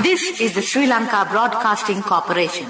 This is the Sri Lanka Broadcasting Corporation.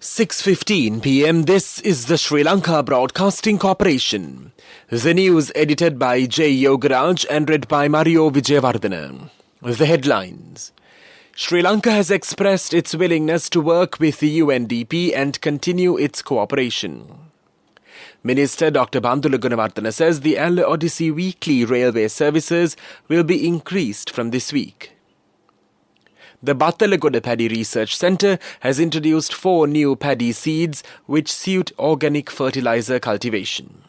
"6:15 p.m. This is the Sri Lanka Broadcasting Corporation. The news edited by J. Yogaraj and read by Mario Vijayawardena. The headlines. Sri Lanka has expressed its willingness to work with the UNDP and continue its cooperation. Minister Dr. Bandula Gunawardena says the Odyssey weekly railway services will be increased from this week. The Battalagoda Paddy Research Centre has introduced 4 new paddy seeds which suit organic fertiliser cultivation.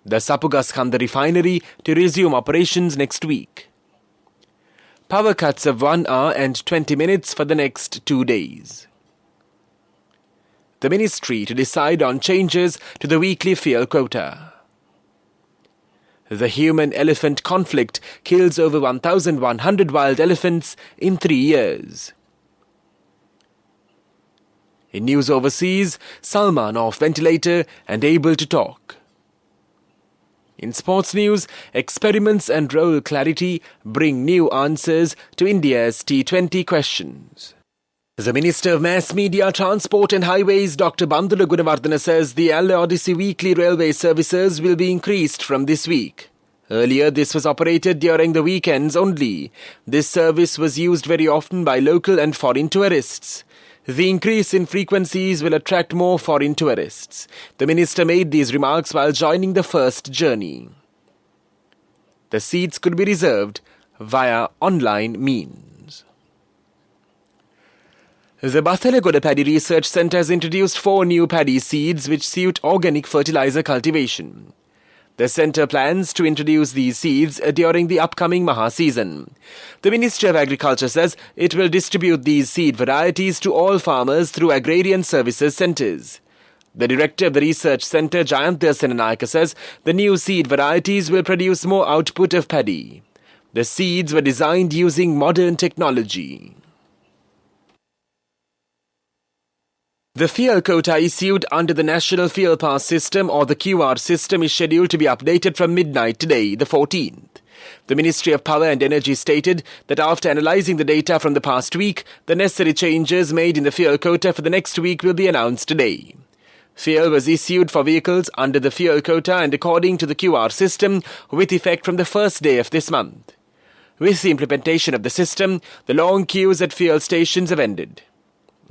The Sapugaskanda refinery to resume operations next week. Power cuts of 1 hour and 20 minutes for the next 2 days. The Ministry to decide on changes to the weekly fuel quota. The human-elephant conflict kills over 1,100 wild elephants in 3 years. In news overseas, Salman off ventilator and able to talk. In sports news, experiments and role clarity bring new answers to India's T20 questions. The Minister of Mass Media, Transport and Highways, Dr. Bandula Gunawardena, says the Odyssey weekly railway services will be increased from this week. Earlier, this was operated during the weekends only. This service was used very often by local and foreign tourists. The increase in frequencies will attract more foreign tourists. The Minister made these remarks while joining the first journey. The seats could be reserved via online means. The Battalagoda Paddy Research Centre has introduced 4 new paddy seeds which suit organic fertiliser cultivation. The centre plans to introduce these seeds during the upcoming Maha season. The Ministry of Agriculture says it will distribute these seed varieties to all farmers through agrarian services centres. The director of the research centre, Jayantha Senanayaka, says the new seed varieties will produce more output of paddy. The seeds were designed using modern technology. The fuel quota issued under the National Fuel Pass System or the QR system is scheduled to be updated from midnight today, the 14th. The Ministry of Power and Energy stated that after analysing the data from the past week, the necessary changes made in the fuel quota for the next week will be announced today. Fuel was issued for vehicles under the fuel quota and according to the QR system with effect from the first day of this month. With the implementation of the system, the long queues at fuel stations have ended.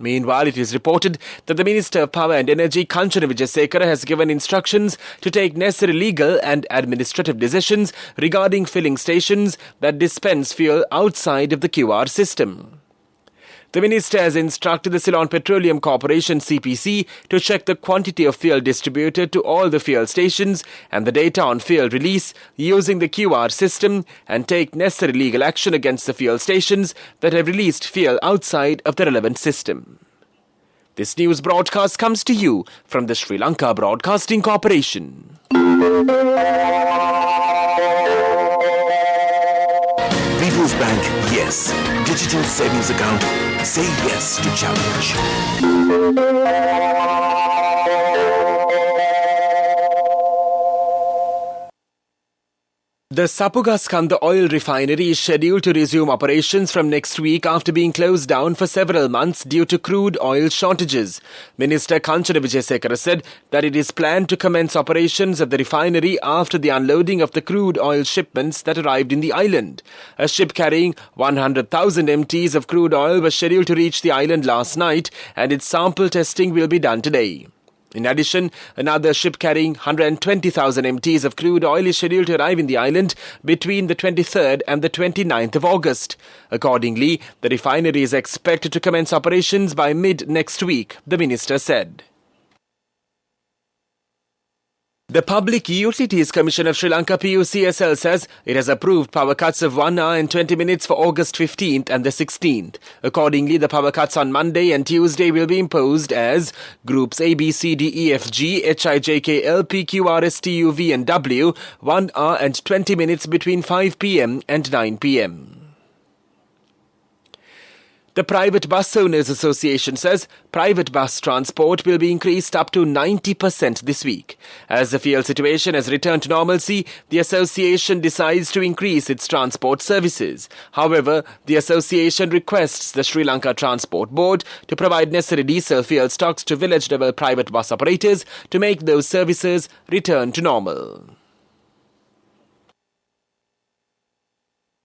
Meanwhile, it is reported that the Minister of Power and Energy, Kanchana Wijesekara, has given instructions to take necessary legal and administrative decisions regarding filling stations that dispense fuel outside of the QR system. The Minister has instructed the Ceylon Petroleum Corporation CPC to check the quantity of fuel distributed to all the fuel stations and the data on fuel release using the QR system and take necessary legal action against the fuel stations that have released fuel outside of the relevant system. This news broadcast comes to you from the Sri Lanka Broadcasting Corporation. People's Bank, yes. Digital savings account, say yes to challenge. The Sapugaskanda oil refinery is scheduled to resume operations from next week after being closed down for several months due to crude oil shortages. Minister Kanchana Wijesekara said that it is planned to commence operations of the refinery after the unloading of the crude oil shipments that arrived in the island. A ship carrying 100,000 MTs of crude oil was scheduled to reach the island last night and its sample testing will be done today. In addition, another ship carrying 120,000 MTs of crude oil is scheduled to arrive in the island between the 23rd and the 29th of August. Accordingly, the refinery is expected to commence operations by mid-next week, the minister said. 6:15 p.m. This is the Sri Lanka Broadcasting Corporation. The news edited by J. Yogaraj and read by Mario Vijayawardena. The Ministry of Power and Energy, Transport and Highways, Dr. Bandula Gunawardena, says the Odyssey weekly railway services will be increased from this week. Earlier, this was operated during the weekends only. The Minister made these remarks while joining the first journey. The Public Utilities Commission of Sri Lanka PUCSL says it has approved power cuts of 1 hour and 20 minutes for August 15th and the 16th. Accordingly, the power cuts on Monday and Tuesday will be imposed as groups A, B, C, D, E, F, G, H, I, J, K, L, P, Q, R, S, T, U, V and W, 1 hour and 20 minutes between 5 p.m. and 9 p.m. The Private Bus Owners Association says private bus transport will be increased up to 90% this week. As the fuel situation has returned to normalcy, the association decides to increase its transport services. However, the association requests the Sri Lanka Transport Board to provide necessary diesel fuel stocks to village-level private bus operators to make those services return to normal.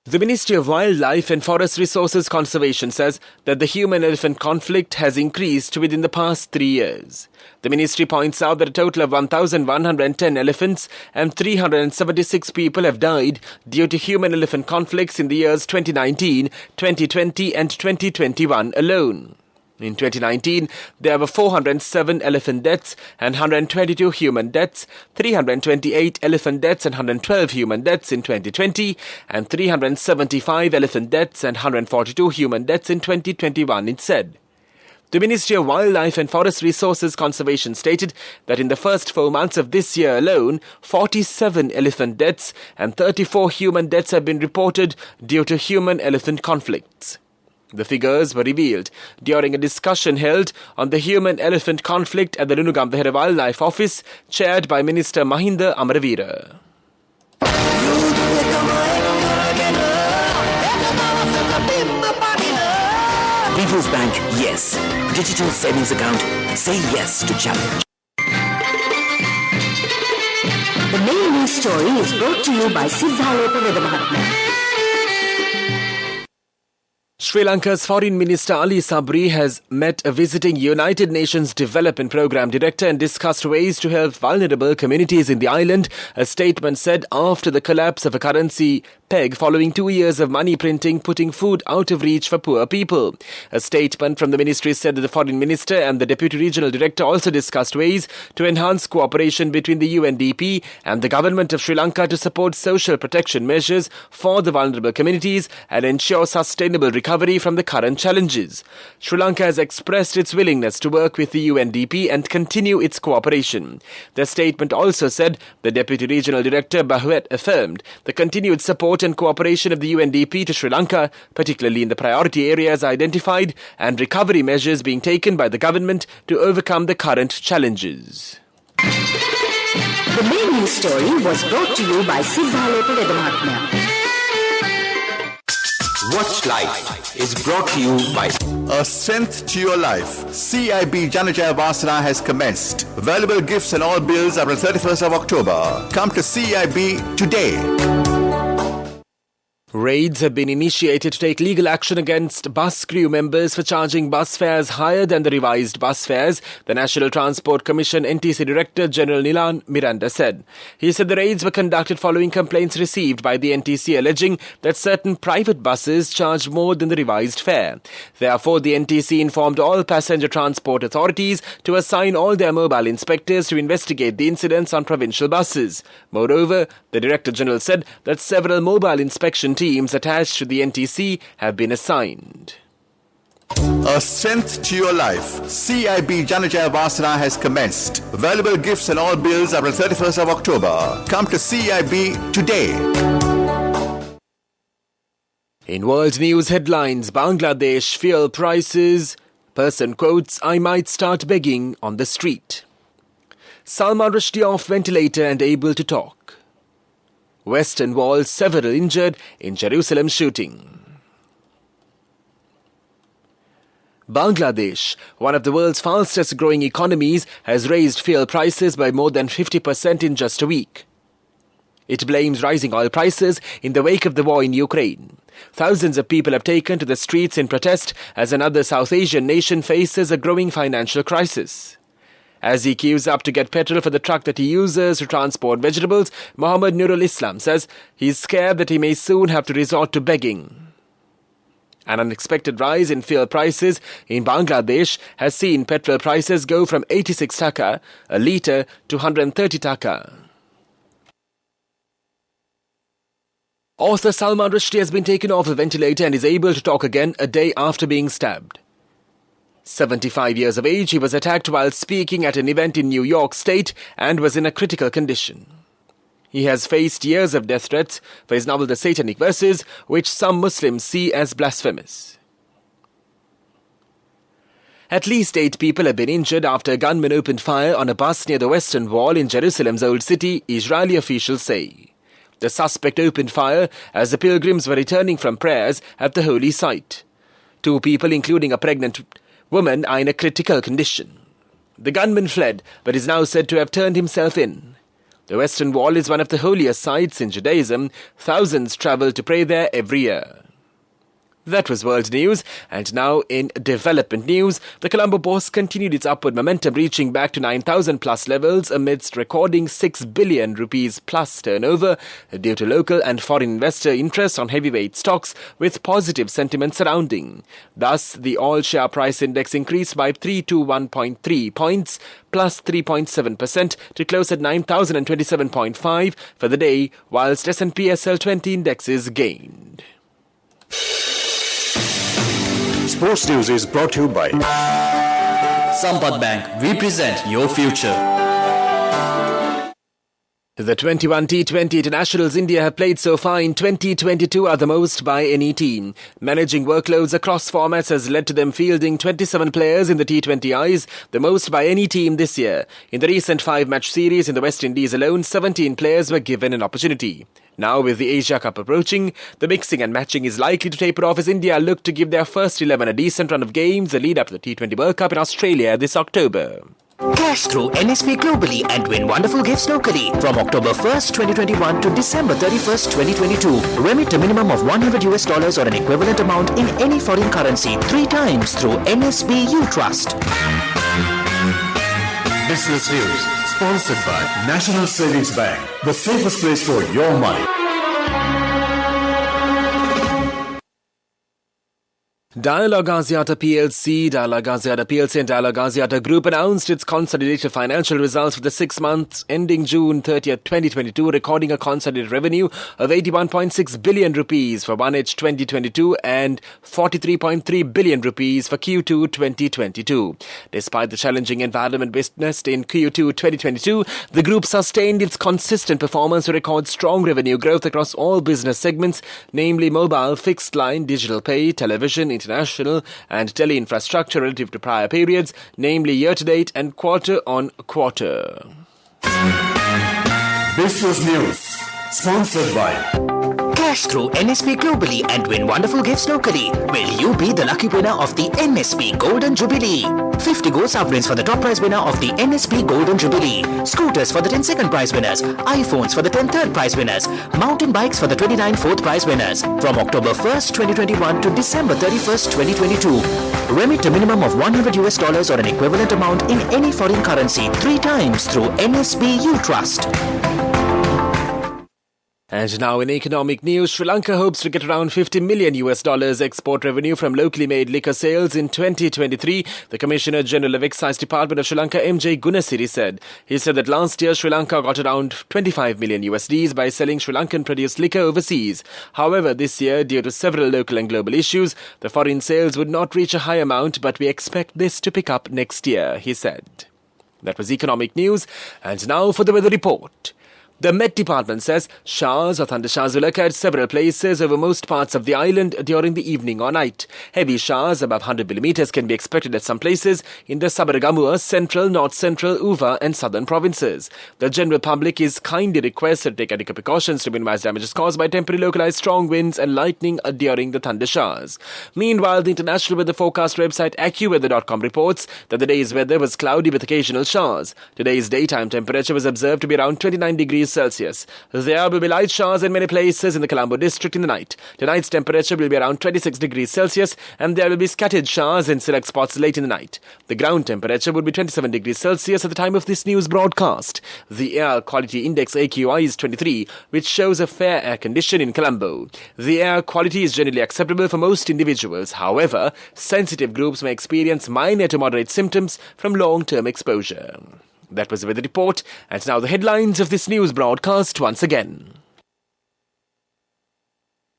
The Ministry of Wildlife and Forest Resources Conservation says that the human-elephant conflict has increased within the past 3 years. The ministry points out that a total of 1,110 elephants and 376 people have died due to human-elephant conflicts in the years 2019, 2020 and 2021 alone. In 2019, there were 407 elephant deaths and 122 human deaths, 328 elephant deaths and 112 human deaths in 2020, and 375 elephant deaths and 142 human deaths in 2021, it said. The Ministry of Wildlife and Forest Resources Conservation stated that in the first 4 months of this year alone, 47 elephant deaths and 34 human deaths have been reported due to human-elephant conflicts. The figures were revealed during a discussion held on the human-elephant conflict at the Lunugambehera Wildlife Office, chaired by Minister Mahinda Amaravira. People's Bank, yes. Digital savings account, say yes to challenge. The main news story is brought to you by Siddhaloka Vedamahatma. Sri Lanka's Foreign Minister Ali Sabri has met a visiting United Nations Development Programme Director and discussed ways to help vulnerable communities in the island, a statement said after the collapse of a currency peg following 2 years of money printing putting food out of reach for poor people. A statement from the ministry said that the Foreign Minister and the Deputy Regional Director also discussed ways to enhance cooperation between the UNDP and the Government of Sri Lanka to support social protection measures for the vulnerable communities and ensure sustainable recovery from the current challenges. Sri Lanka has expressed its willingness to work with the UNDP and continue its cooperation. The statement also said the Deputy Regional Director Bahuet affirmed the continued support and cooperation of the UNDP to Sri Lanka, particularly in the priority areas identified, and recovery measures being taken by the government to overcome the current challenges. The main news story was brought to you by Siddhaloka Vedamahatma. Watch Life is brought to you by A Strength to Your Life. CIB Janajaya Vasana has commenced. Valuable gifts and all bills are on 31st of October. Come to CIB today. Raids have been initiated to take legal action against bus crew members for charging bus fares higher than the revised bus fares, the National Transport Commission NTC Director General Nilan Miranda said. He said the raids were conducted following complaints received by the NTC alleging that certain private buses charged more than the revised fare. Therefore, the NTC informed all passenger transport authorities to assign all their mobile inspectors to investigate the incidents on provincial buses. Moreover, the Director General said that several mobile inspection teams attached to the NTC have been assigned. A Strength to Your Life. CIB Janajaya Vasana has commenced. Valuable gifts and all bills are on 31st of October. Come to CIB today. In world news headlines, Bangladesh fuel prices. Person quotes, "I might start begging on the street." Salman Rushdie off ventilator and able to talk. Western Wall, several injured in Jerusalem shooting. Bangladesh, one of the world's fastest growing economies, has raised fuel prices by more than 50% in just a week. It blames rising oil prices in the wake of the war in Ukraine. Thousands of people have taken to the streets in protest as another South Asian nation faces a growing financial crisis. As he queues up to get petrol for the truck that he uses to transport vegetables, Mohammed Nurul Islam says he's scared that he may soon have to resort to begging. An unexpected rise in fuel prices in Bangladesh has seen petrol prices go from 86 taka a litre to 130 taka. Author Salman Rushdie has been taken off a ventilator and is able to talk again a day after being stabbed. 75 years of age, he was attacked while speaking at an event in New York State and was in a critical condition. He has faced years of death threats for his novel The Satanic Verses, which some Muslims see as blasphemous. At least 8 people have been injured after a gunman opened fire on a bus near the Western Wall in Jerusalem's Old City, Israeli officials say. The suspect opened fire as the pilgrims were returning from prayers at the holy site. 2 people, including a pregnant woman, are in a critical condition. The gunman fled, but is now said to have turned himself in. The Western Wall is one of the holiest sites in Judaism. Thousands travel to pray there every year. That was world news, and now in development news, the Colombo bourse continued its upward momentum, reaching back to 9,000 plus levels amidst recording 6 billion rupees plus turnover due to local and foreign investor interest on heavyweight stocks with positive sentiment surrounding. Thus, the all-share price index increased by 321.3 points, plus 3.7% to close at 9,027.5 for the day, whilst S&P SL20 indexes gained. Sports News is brought to you by Sampath Bank. We present your future. The 21 T20 internationals India have played so far in 2022 are the most by any team. Managing workloads across formats has led to them fielding 27 players in the T20Is, the most by any team this year. In the recent 5-match series in the West Indies alone, 17 players were given an opportunity. Now, with the Asia Cup approaching, the mixing and matching is likely to taper off as India look to give their first 11 a decent run of games, the lead up to the T20 World Cup in Australia this October. Cash through NSP globally and win wonderful gifts locally. From October 1st, 2021 to December 31st, 2022. Remit a minimum of $100 or an equivalent amount in any foreign currency 3 times through NSB U Trust. Business News, sponsored by National Savings Bank, the safest place for your money. Dialog Axiata PLC and Dialog Axiata Group announced its consolidated financial results for the 6 months ending June 30th, 2022, recording a consolidated revenue of 81.6 billion rupees for 1H 2022 and 43.3 billion rupees for Q2 2022. Despite the challenging environment witnessed in Q2 2022, the group sustained its consistent performance to record strong revenue growth across all business segments, namely mobile, fixed line, digital pay, television, international and tele-infrastructure relative to prior periods, namely year-to-date and quarter-on-quarter. Business News, sponsored by Cash through NSP globally and win wonderful gifts locally. Will you be the lucky winner of the NSP Golden Jubilee? 50 gold sovereigns for the top prize winner of the NSP Golden Jubilee. Scooters for the 10 second prize winners. iPhones for the 10 third prize winners. Mountain bikes for the 29 fourth prize winners. From October 1st, 2021 to December 31st, 2022. Remit a minimum of $100 or an equivalent amount in any foreign currency 3 times through NSB U Trust. And now in economic news, Sri Lanka hopes to get around $50 million export revenue from locally made liquor sales in 2023, the Commissioner General of Excise Department of Sri Lanka, MJ Gunasiri, said. He said that last year Sri Lanka got around $25 million by selling Sri Lankan produced liquor overseas. However, this year, due to several local and global issues, the foreign sales would not reach a high amount, but we expect this to pick up next year, he said. That was economic news, and now for the weather report. The Met Department says showers or thundershowers will occur at several places over most parts of the island during the evening or night. Heavy showers above 100 millimeters can be expected at some places in the Sabaragamuwa, central, north central, Uva and southern provinces. The general public is kindly requested to take adequate precautions to minimize damages caused by temporary localized strong winds and lightning during the thunder showers. Meanwhile, the international weather forecast website AccuWeather.com reports that the day's weather was cloudy with occasional showers. Today's daytime temperature was observed to be around 29 degrees degrees Celsius. There will be light showers in many places in the Colombo district in the night. Tonight's temperature will be around 26 degrees Celsius and there will be scattered showers in select spots late in the night. The ground temperature would be 27 degrees Celsius at the time of this news broadcast. The air quality index AQI is 23, which shows a fair air condition in Colombo. The air quality is generally acceptable for most individuals. However, sensitive groups may experience minor to moderate symptoms from long-term exposure. That was the weather report, and now the headlines of this news broadcast once again.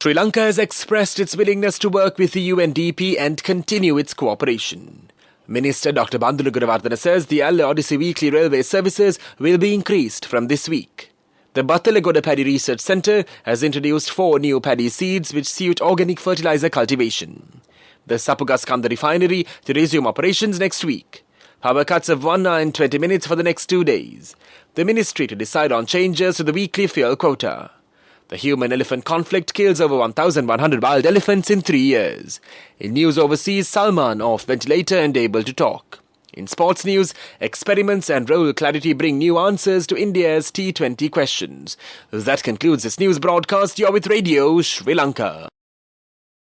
Sri Lanka has expressed its willingness to work with the UNDP and continue its cooperation. Minister Dr. Bandulu Guruvardhana says the Odyssey weekly railway services will be increased from this week. The Battalagoda Paddy Research Centre has introduced 4 new paddy seeds which suit organic fertiliser cultivation. The Sapugaskanda refinery to resume operations next week. Power cuts of 1 hour and 20 minutes for the next 2 days. The ministry to decide on changes to the weekly fuel quota. The human-elephant conflict kills over 1,100 wild elephants in 3 years. In news overseas, Salman off ventilator and able to talk. In sports news, experiments and role clarity bring new answers to India's T20 questions. That concludes this news broadcast. You're with Radio Sri Lanka.